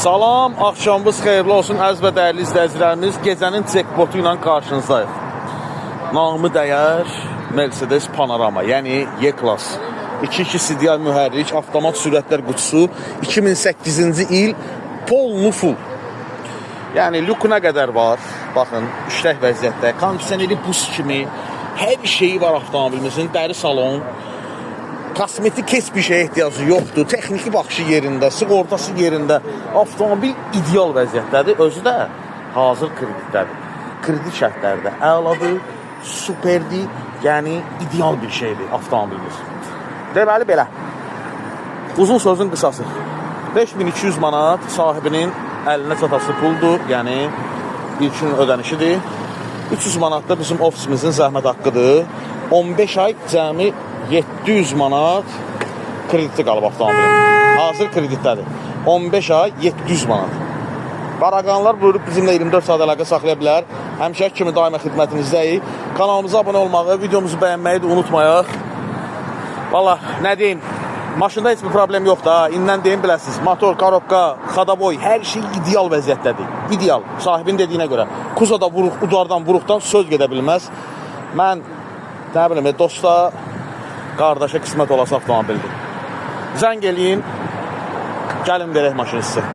Salam, axşamınız xeyirli olsun əziz və dəyərli izləyicilərimiz. Gecənin jackpotu ilə qarşınızdayıq. Namı dəyər Mercedes Panorama, yəni Y-Class. 2.2 CDI mühərrik, avtomat sürətlər qutusu, 2008-ci il pollu full. Yəni lüku nə qədər var? Baxın, işlək vəziyyətdə, kondisioneri buz kimi, hər şeyi var avtomobilimizin, dəri salon. Kosmetik heç bir şeyə ehtiyacı yoxdur. Texniki baxışı yerində, sığortası yerində. Avtomobil ideal vəziyyətdədir. Özü də hazır kreditdədir. Kredit şərtləri də əladır, superdir. Yəni ideal bir şeydir avtomobilimiz. Deməli belə. Uzun sözün qısası. 5200 manat sahibinin əlinə çatası puldur. Yəni ilkin ödənişidir. 300 manat da bizim ofisimizin zəhmət haqqıdır. 15 ay cəmi 700 manat krediti qalıb avtomobilin. Hazır kreditdədir. 15 ay 700 manat. Qaraqanlar buyurub bizimlə 24 saat əlaqə saxlaya bilər. Həmişəki kimi daima xidmətinizdəyik. Kanalımıza abunə olmağı, videomuzu bəyənməyi də unutmayaq. Valla nə deyim, maşında heç bir problem yoxdur ha. İndən deyim biləsiniz. Motor, korobka, xadaboy, hər şey ideal vəziyyətdədir. İdeal, sahibin dediyinə görə. Kuzada vuruq, udardan, vuruqdan söz gedə bilməz. Mən, nə bilim, dosta, qardaşa qismət olası avtomobildir. Zəng eləyin, gəlin verək maşını sizə.